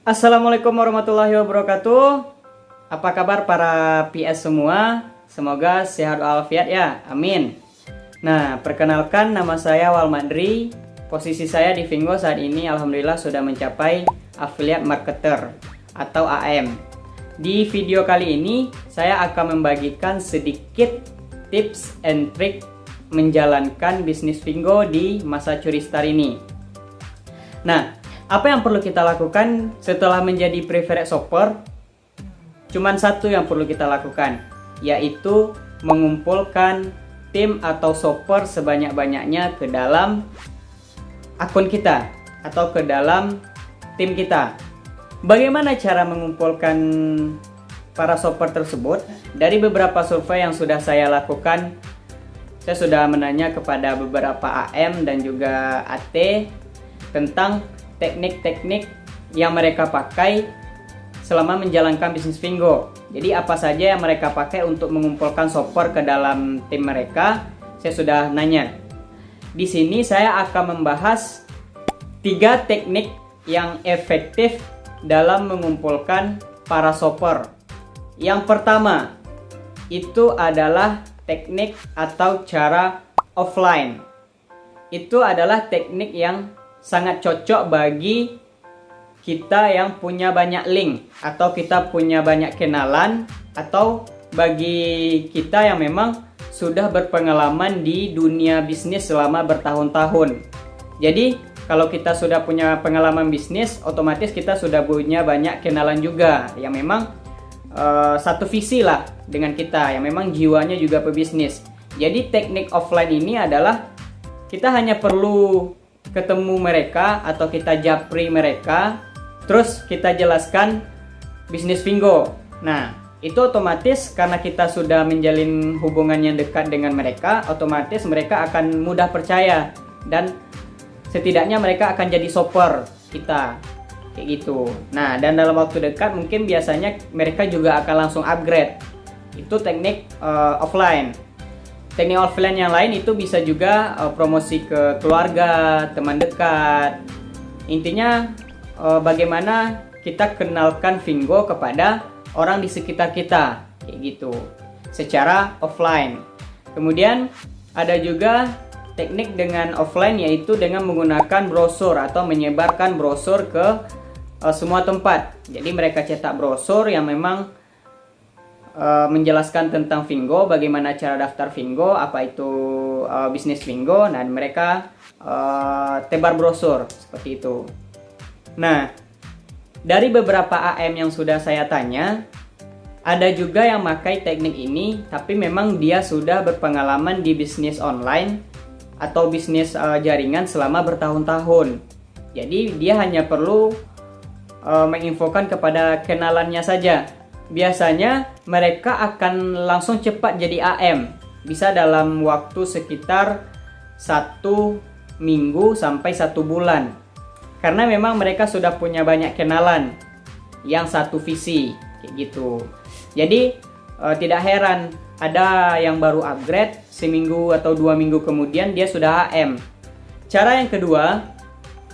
Assalamualaikum warahmatullahi wabarakatuh. Apa kabar para PS semua? Semoga sehat walafiat ya, amin. Nah, perkenalkan nama saya Walmadri. Posisi saya di Fingo saat ini alhamdulillah sudah mencapai Affiliate Marketer atau AM. Di video kali ini saya akan membagikan sedikit tips and trick menjalankan bisnis Fingo di masa curi star ini. Nah, apa yang perlu kita lakukan setelah menjadi preferred shopper? Cuman satu yang perlu kita lakukan, yaitu mengumpulkan tim atau shopper sebanyak-banyaknya ke dalam akun kita atau ke dalam tim kita. Bagaimana cara mengumpulkan para shopper tersebut? Dari beberapa survei yang sudah saya lakukan, saya sudah menanya kepada beberapa AM dan juga AT tentang teknik-teknik yang mereka pakai selama menjalankan bisnis Fingo. Jadi apa saja yang mereka pakai untuk mengumpulkan shopper ke dalam tim mereka, saya sudah nanya. Di sini saya akan membahas 3 teknik yang efektif dalam mengumpulkan para shopper. Yang pertama, itu adalah teknik atau cara offline. Itu adalah teknik yang sangat cocok bagi kita yang punya banyak link atau kita punya banyak kenalan, atau bagi kita yang memang sudah berpengalaman di dunia bisnis selama bertahun-tahun. Jadi kalau kita sudah punya pengalaman bisnis, otomatis kita sudah punya banyak kenalan juga yang memang satu visi lah dengan kita, yang memang jiwanya juga pebisnis. Jadi teknik offline ini adalah kita hanya perlu ketemu mereka atau kita japri mereka, terus kita jelaskan bisnis Fingo. Nah, itu otomatis karena kita sudah menjalin hubungan yang dekat dengan mereka, otomatis mereka akan mudah percaya dan setidaknya mereka akan jadi shopper kita, kayak gitu. Nah, dan dalam waktu dekat mungkin biasanya mereka juga akan langsung upgrade. Itu teknik offline. Teknik offline yang lain itu bisa juga promosi ke keluarga, teman dekat. Intinya bagaimana kita kenalkan Fingo kepada orang di sekitar kita, kayak gitu, secara offline. Kemudian ada juga teknik dengan offline, yaitu dengan menggunakan brosur atau menyebarkan brosur ke semua tempat. Jadi mereka cetak brosur yang memang menjelaskan tentang Fingo, bagaimana cara daftar Fingo, apa itu bisnis Fingo, dan mereka tebar brosur seperti itu. Nah, dari beberapa AM yang sudah saya tanya, ada juga yang pakai teknik ini, tapi memang dia sudah berpengalaman di bisnis online atau bisnis jaringan selama bertahun-tahun. Jadi dia hanya perlu menginfokan kepada kenalannya saja. Biasanya mereka akan langsung cepat jadi AM, bisa dalam waktu sekitar 1 minggu sampai 1 bulan, karena memang mereka sudah punya banyak kenalan yang satu visi, kayak gitu. Jadi tidak heran ada yang baru upgrade seminggu atau 2 minggu kemudian dia sudah AM. Cara yang kedua,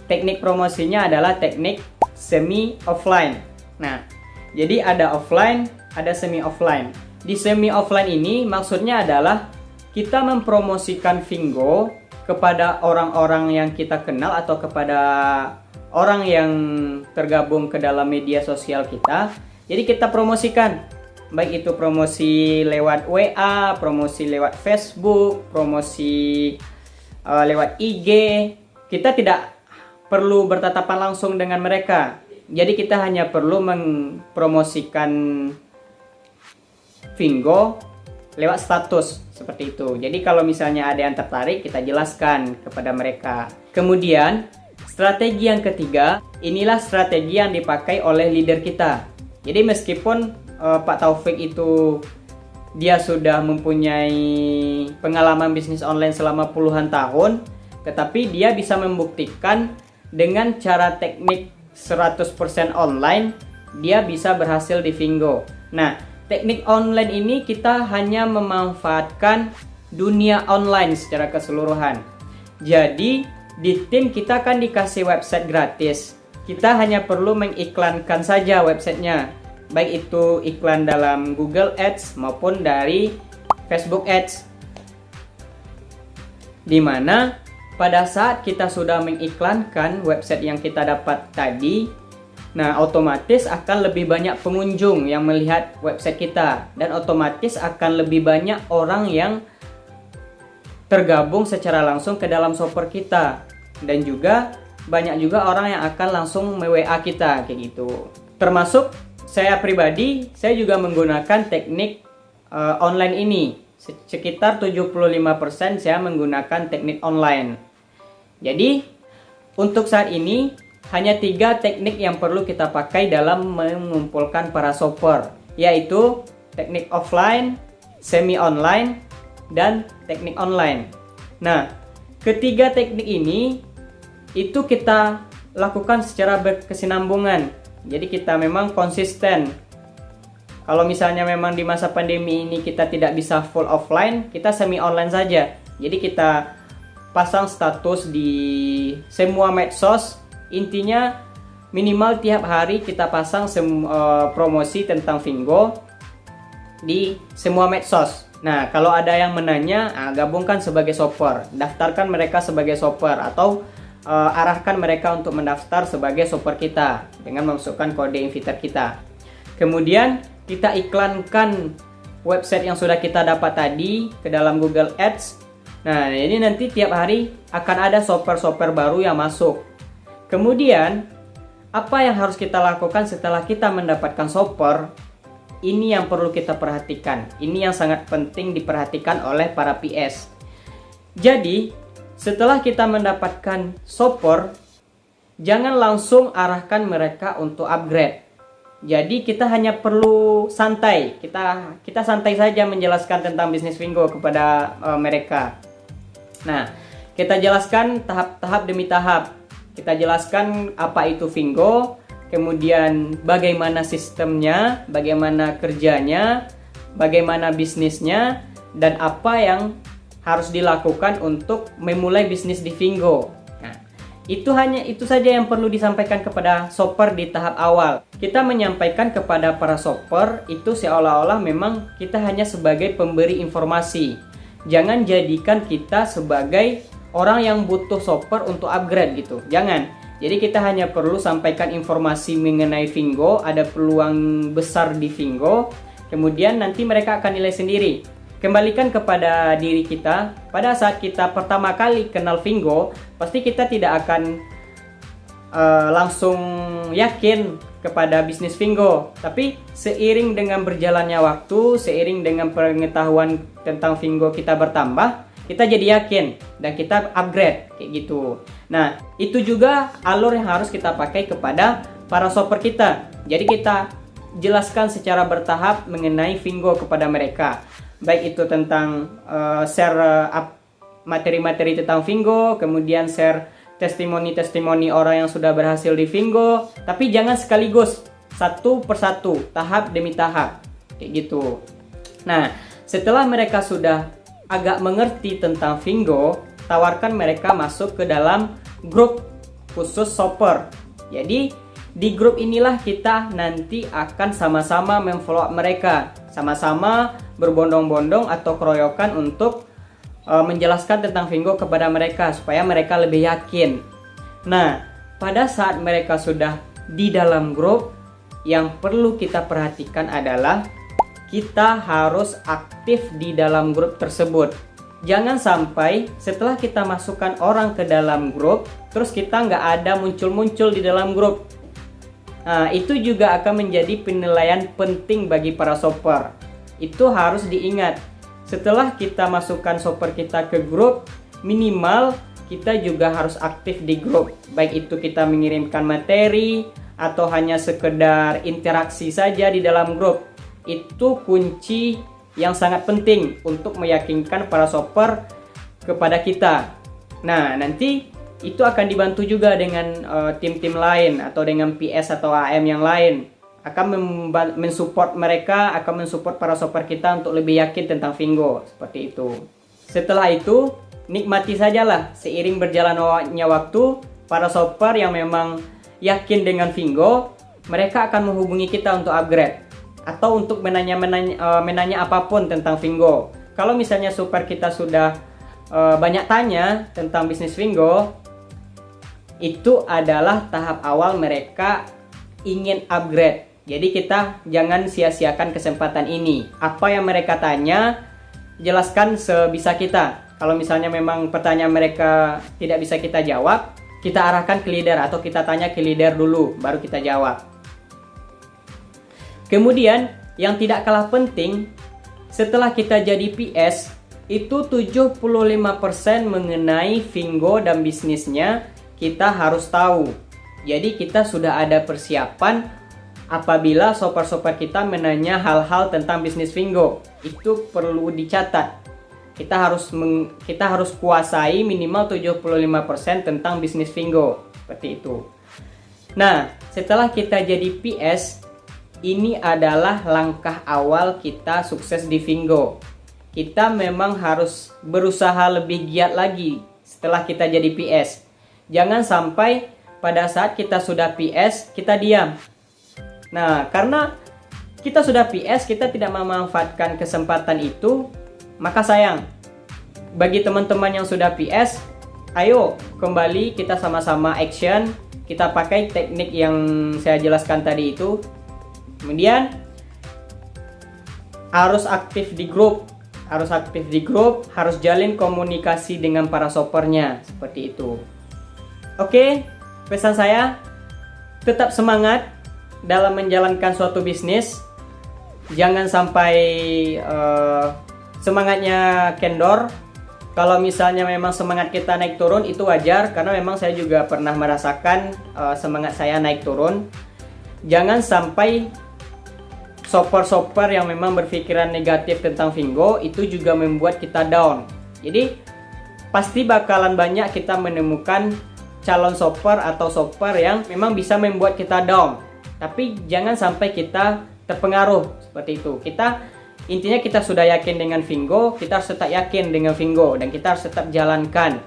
teknik promosinya adalah teknik semi offline. Nah, jadi ada offline, ada semi offline. Di semi offline ini maksudnya adalah kita mempromosikan Fingo kepada orang-orang yang kita kenal atau kepada orang yang tergabung ke dalam media sosial kita. Jadi kita promosikan, baik itu promosi lewat WA, promosi lewat Facebook, promosi lewat IG. Kita tidak perlu bertatapan langsung dengan mereka. Jadi kita hanya perlu mempromosikan Fingo lewat status seperti itu. Jadi kalau misalnya ada yang tertarik, kita jelaskan kepada mereka. Kemudian strategi yang ketiga, inilah strategi yang dipakai oleh leader kita. Jadi meskipun Pak Taufik itu dia sudah mempunyai pengalaman bisnis online selama puluhan tahun, tetapi dia bisa membuktikan dengan cara teknik 100% online, dia bisa berhasil di Fingo. Nah, teknik online ini kita hanya memanfaatkan dunia online secara keseluruhan. Jadi, di tim kita kan dikasih website gratis. kita hanya perlu mengiklankan saja websitenya, baik itu iklan dalam Google Ads maupun dari Facebook Ads. Dimana pada saat kita sudah mengiklankan website yang kita dapat tadi, nah otomatis akan lebih banyak pengunjung yang melihat website kita, dan otomatis akan lebih banyak orang yang tergabung secara langsung ke dalam shopper kita, dan juga banyak juga orang yang akan langsung me-WA kita kayak gitu. Termasuk saya pribadi, saya juga menggunakan teknik online ini. Sekitar 75% saya menggunakan teknik online. Jadi untuk saat ini hanya 3 teknik yang perlu kita pakai dalam mengumpulkan para shopper, yaitu teknik offline, semi online, dan teknik online. Nah, ketiga teknik ini itu kita lakukan secara berkesinambungan. Jadi kita memang konsisten. Kalau misalnya memang di masa pandemi ini kita tidak bisa full offline, kita semi online saja. Jadi kita pasang status di semua medsos. Intinya minimal tiap hari kita pasang promosi tentang Fingo di semua medsos. Nah, kalau ada yang menanya, gabungkan sebagai shopper, daftarkan mereka sebagai shopper, atau arahkan mereka untuk mendaftar sebagai shopper kita dengan memasukkan kode inviter kita. Kemudian kita iklankan website yang sudah kita dapat tadi ke dalam Google Ads. Nah, ini nanti tiap hari akan ada shopper-shopper baru yang masuk. Kemudian apa yang harus kita lakukan setelah kita mendapatkan shopper? Ini yang perlu kita perhatikan. Ini yang sangat penting diperhatikan oleh para PS. Jadi setelah kita mendapatkan shopper, jangan langsung arahkan mereka untuk upgrade. Jadi kita hanya perlu santai. Kita santai saja menjelaskan tentang bisnis Fingo kepada mereka. Nah, kita jelaskan tahap demi tahap. Kita jelaskan apa itu Fingo, kemudian bagaimana sistemnya, bagaimana kerjanya, bagaimana bisnisnya, dan apa yang harus dilakukan untuk memulai bisnis di Fingo. Nah, itu saja yang perlu disampaikan kepada shopper di tahap awal. Kita menyampaikan kepada para shopper itu seolah-olah memang kita hanya sebagai pemberi informasi. Jangan jadikan kita sebagai orang yang butuh shopper untuk upgrade gitu. Jangan. Jadi kita hanya perlu sampaikan informasi mengenai Fingo, ada peluang besar di Fingo. Kemudian nanti mereka akan nilai sendiri. Kembalikan kepada diri kita. Pada saat kita pertama kali kenal Fingo, pasti kita tidak akan langsung yakin kepada bisnis Fingo. Tapi seiring dengan berjalannya waktu, seiring dengan pengetahuan tentang Fingo kita bertambah, kita jadi yakin dan kita upgrade kayak gitu. Nah, itu juga alur yang harus kita pakai kepada para shopper kita. Jadi kita jelaskan secara bertahap mengenai Fingo kepada mereka. Baik itu tentang share materi-materi tentang Fingo, kemudian share testimoni-testimoni orang yang sudah berhasil di Fingo, tapi jangan sekaligus, satu persatu, tahap demi tahap, kayak gitu. Nah, setelah mereka sudah agak mengerti tentang Fingo, tawarkan mereka masuk ke dalam grup khusus shopper. Jadi di grup inilah kita nanti akan sama-sama memfollow mereka, sama-sama berbondong-bondong atau keroyokan untuk menjelaskan tentang Fingo kepada mereka supaya mereka lebih yakin. Nah, pada saat mereka sudah di dalam grup, yang perlu kita perhatikan adalah kita harus aktif di dalam grup tersebut. Jangan sampai setelah kita masukkan orang ke dalam grup, terus kita nggak ada muncul-muncul di dalam grup. Nah, itu juga akan menjadi penilaian penting bagi para shopper. Itu harus diingat. Setelah kita masukkan shopper kita ke grup, minimal kita juga harus aktif di grup. Baik itu kita mengirimkan materi atau hanya sekedar interaksi saja di dalam grup. Itu kunci yang sangat penting untuk meyakinkan para shopper kepada kita. Nah, nanti itu akan dibantu juga dengan tim-tim lain atau dengan PS atau AM yang lain. Akan mensupport mereka, akan mensupport para shopper kita untuk lebih yakin tentang Fingo, seperti itu. Setelah itu, nikmati sajalah seiring berjalannya waktu, para shopper yang memang yakin dengan Fingo, mereka akan menghubungi kita untuk upgrade atau untuk menanya apapun tentang Fingo. Kalau misalnya super kita sudah banyak tanya tentang bisnis Fingo, itu adalah tahap awal mereka ingin upgrade. Jadi kita jangan sia-siakan kesempatan ini. Apa yang mereka tanya, jelaskan sebisa kita. Kalau misalnya memang pertanyaan mereka tidak bisa kita jawab, kita arahkan ke leader atau kita tanya ke leader dulu, baru kita jawab. Kemudian, yang tidak kalah penting, setelah kita jadi PS, itu 75% mengenai Fingo dan bisnisnya kita harus tahu. Jadi kita sudah ada persiapan apabila shopper-shopper kita menanya hal-hal tentang bisnis Fingo. Itu perlu dicatat. Kita harus kuasai minimal 75% tentang bisnis Fingo. Seperti itu. Nah, setelah kita jadi PS, ini adalah langkah awal kita sukses di Fingo. Kita memang harus berusaha lebih giat lagi setelah kita jadi PS. Jangan sampai pada saat kita sudah PS, kita diam. Nah, karena kita sudah PS, kita tidak memanfaatkan kesempatan itu, maka sayang. Bagi teman-teman yang sudah PS, ayo kembali kita sama-sama action. Kita pakai teknik yang saya jelaskan tadi itu. Kemudian harus aktif di grup, harus jalin komunikasi dengan para shoppernya, seperti itu. Oke, pesan saya, tetap semangat dalam menjalankan suatu bisnis. Jangan sampai semangatnya kendor. Kalau misalnya memang semangat kita naik turun, itu wajar, karena memang saya juga pernah merasakan semangat saya naik turun. Jangan sampai shopper-shopper yang memang berpikiran negatif tentang Fingo itu juga membuat kita down. Jadi pasti bakalan banyak kita menemukan calon shopper atau shopper yang memang bisa membuat kita down. Tapi jangan sampai kita terpengaruh seperti itu. Intinya kita sudah yakin dengan Fingo, kita harus tetap yakin dengan Fingo dan kita harus tetap jalankan.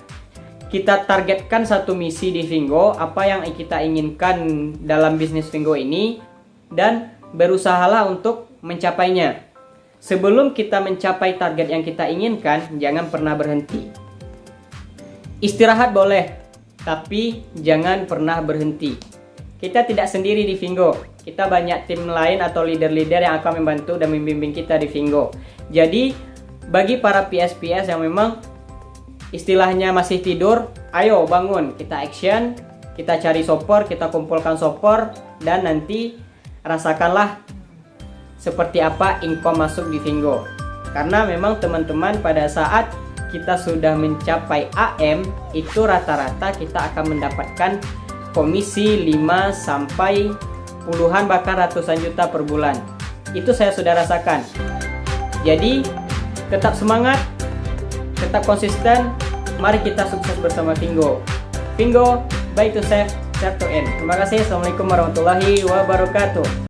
Kita targetkan satu misi di Fingo, apa yang kita inginkan dalam bisnis Fingo ini, dan berusahalah untuk mencapainya. Sebelum kita mencapai target yang kita inginkan, jangan pernah berhenti. Istirahat boleh, tapi jangan pernah berhenti. Kita tidak sendiri di Fingo. Kita banyak tim lain atau leader-leader yang akan membantu dan membimbing kita di Fingo. Jadi, bagi para PS-PS yang memang istilahnya masih tidur, ayo bangun, kita action, kita cari shopper, kita kumpulkan shopper, dan nanti rasakanlah seperti apa income masuk di Fingo. Karena memang teman-teman, pada saat kita sudah mencapai AM, itu rata-rata kita akan mendapatkan komisi 5 sampai puluhan bahkan ratusan juta per bulan. Itu saya sudah rasakan. Jadi tetap semangat, tetap konsisten. Mari kita sukses bersama Fingo. Fingo, buy to save, save to earn. Terima kasih. Assalamualaikum warahmatullahi wabarakatuh.